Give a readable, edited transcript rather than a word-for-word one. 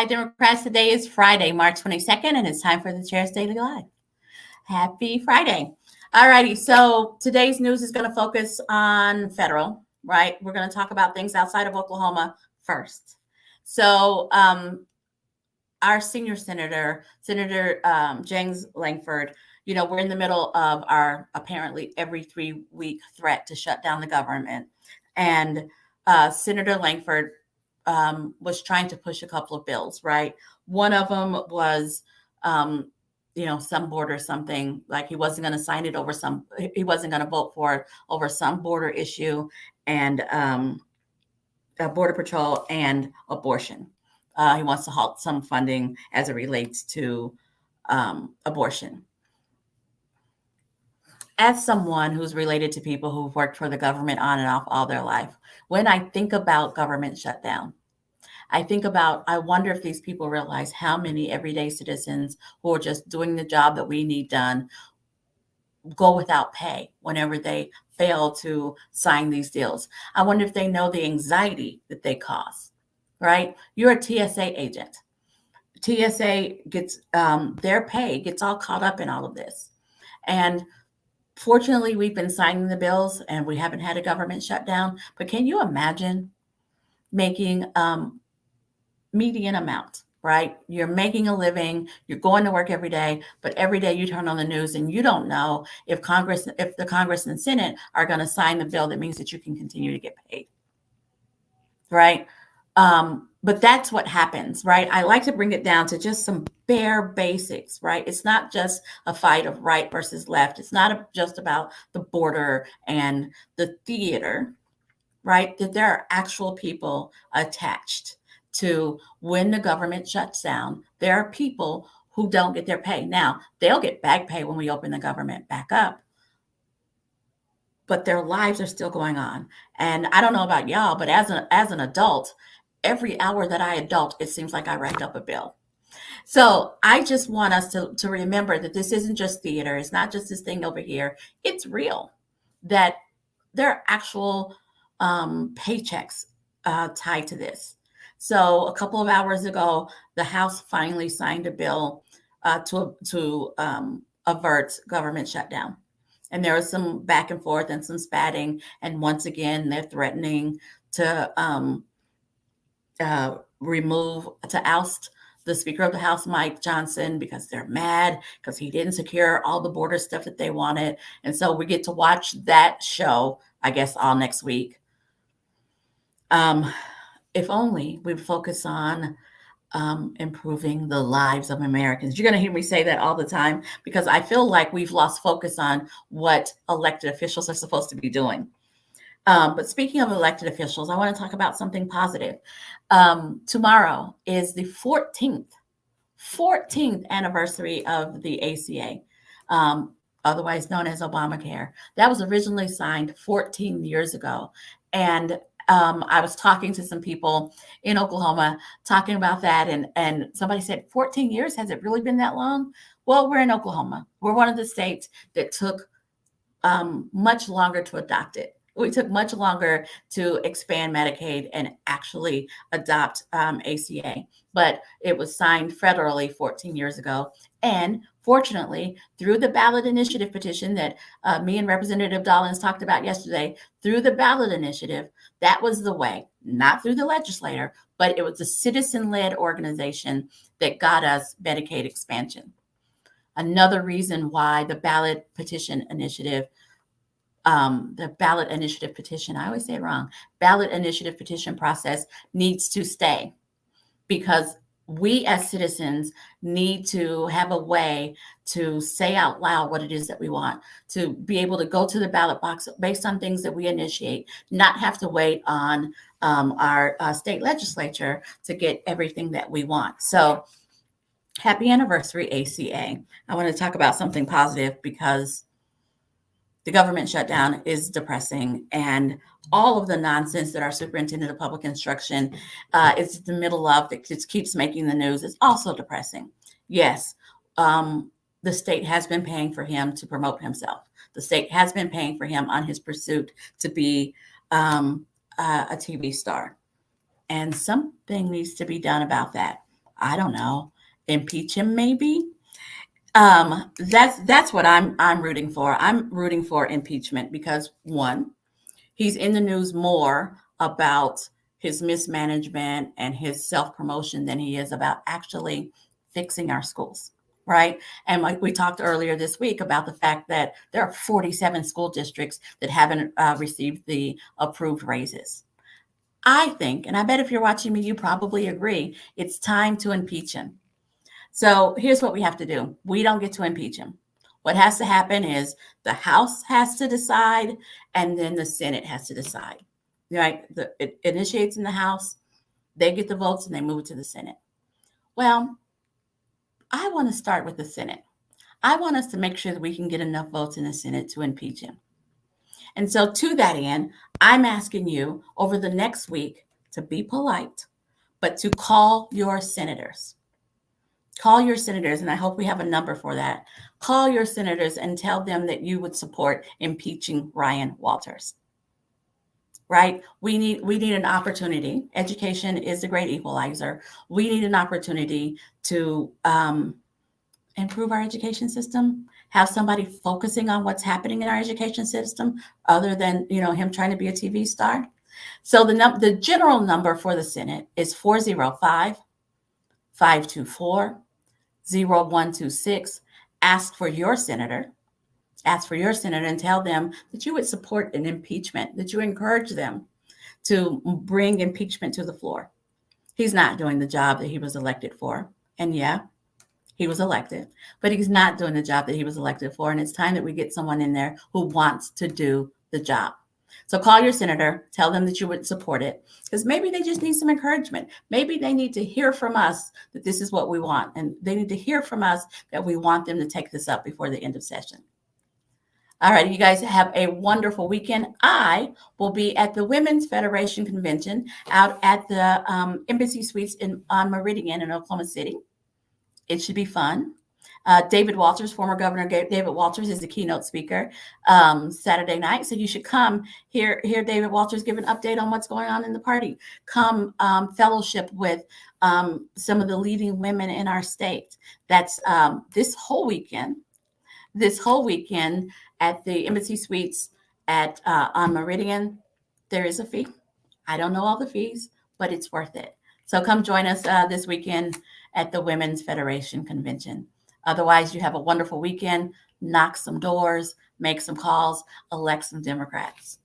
Hi, Democrats. Today is Friday, March 22nd, and it's time for the Chair's Daily Live. Happy Friday. All righty. So today's news is going to focus on federal, right? We're going to talk about things outside of Oklahoma first. So our senior senator, Senator James Langford, we're in the middle of our apparently every 3-week threat to shut down the government. And Senator Langford was trying to push a couple of bills, right? One of them was, some border something, like he wasn't going to sign it over he wasn't going to vote for it over some border issue and border patrol and abortion. He wants to halt some funding as it relates to abortion. As someone who's related to people who've worked for the government on and off all their life, when I think about government shutdown, I wonder if these people realize how many everyday citizens who are just doing the job that we need done go without pay whenever they fail to sign these deals. I wonder if they know the anxiety that they cause, right? You're a TSA agent. TSA gets their pay gets all caught up in all of this. And fortunately, we've been signing the bills and we haven't had a government shutdown. But can you imagine making median amount, right? You're making a living, you're going to work every day, but every day you turn on the news and you don't know if the Congress and Senate are going to sign the bill that means that you can continue to get paid, right? But that's what happens, right? I like to bring it down to just some bare basics, right? It's not just a fight of right versus left. It's not just about the border and the theater, right? That there are actual people attached to when the government shuts down. There are people who don't get their pay. Now, they'll get back pay when we open the government back up, but their lives are still going on. And I don't know about y'all, but as an adult, every hour that I adult, it seems like I racked up a bill. So I just want us to remember that this isn't just theater. It's not just this thing over here. It's real, that there are actual paychecks tied to this. So a couple of hours ago, the House finally signed a bill to avert government shutdown. And there was some back and forth and some spatting. And once again, they're threatening to oust the Speaker of the House, Mike Johnson, because they're mad because he didn't secure all the border stuff that they wanted. And so we get to watch that show, I guess, all next week. If only we'd focus on improving the lives of Americans. You're going to hear me say that all the time because I feel like we've lost focus on what elected officials are supposed to be doing. But speaking of elected officials, I want to talk about something positive. Tomorrow is the 14th anniversary of the ACA, otherwise known as Obamacare. That was originally signed 14 years ago. And I was talking to some people in Oklahoma talking about that. And somebody said, 14 years? Has it really been that long? Well, we're in Oklahoma. We're one of the states that took much longer to adopt it. We took much longer to expand Medicaid and actually adopt ACA, but it was signed federally 14 years ago. And fortunately, through the ballot initiative petition that me and Representative Dollins talked about yesterday, through the ballot initiative, that was the way, not through the legislator, but it was a citizen-led organization that got us Medicaid expansion. Another reason why the ballot initiative petition process needs to stay, because we as citizens need to have a way to say out loud what it is that we want, to be able to go to the ballot box based on things that we initiate, not have to wait on our state legislature to get everything that we want. So happy anniversary, ACA. I want to talk about something positive because the government shutdown is depressing, and all of the nonsense that our superintendent of public instruction is in the middle of that just keeps making the news is also depressing. Yes, the state has been paying for him to promote himself. The state has been paying for him on his pursuit to be a TV star. And something needs to be done about that. I don't know, impeach him maybe. That's what I'm rooting for. I'm rooting for impeachment because one, he's in the news more about his mismanagement and his self-promotion than he is about actually fixing our schools, right? And like we talked earlier this week about the fact that there are 47 school districts that haven't received the approved raises. I think, and I bet if you're watching me, you probably agree, it's time to impeach him. So here's what we have to do. We don't get to impeach him. What has to happen is the House has to decide, and then the Senate has to decide. Right? It initiates in the House, they get the votes, and they move it to the Senate. Well, I want to start with the Senate. I want us to make sure that we can get enough votes in the Senate to impeach him. And so, to that end, I'm asking you over the next week to be polite, but to call your senators. Call your senators, and I hope we have a number for that. Call your senators and tell them that you would support impeaching Ryan Walters. Right? We need an opportunity. Education is the great equalizer. We need an opportunity to improve our education system. Have somebody focusing on what's happening in our education system, other than him trying to be a TV star. So the general number for the Senate is 405-524-0126. Ask for your senator and tell them that you would support an impeachment, that you encourage them to bring impeachment to the floor. He's not doing the job that he was elected for. And yeah, he was elected, but he's not doing the job that he was elected for. And it's time that we get someone in there who wants to do the job. So call your senator, tell them that you would support it, because maybe they just need some encouragement. Maybe they need to hear from us that this is what we want. And they need to hear from us that we want them to take this up before the end of session. All right, you guys have a wonderful weekend. I will be at the Women's Federation Convention out at the Embassy Suites on Meridian in Oklahoma City. It should be fun. David Walters, former Governor David Walters, is the keynote speaker Saturday night. So you should come hear David Walters give an update on what's going on in the party. Come fellowship with some of the leading women in our state. That's this whole weekend at the Embassy Suites on Meridian. There is a fee. I don't know all the fees, but it's worth it. So come join us this weekend at the Women's Federation Convention. Otherwise, you have a wonderful weekend. Knock some doors, make some calls, elect some Democrats.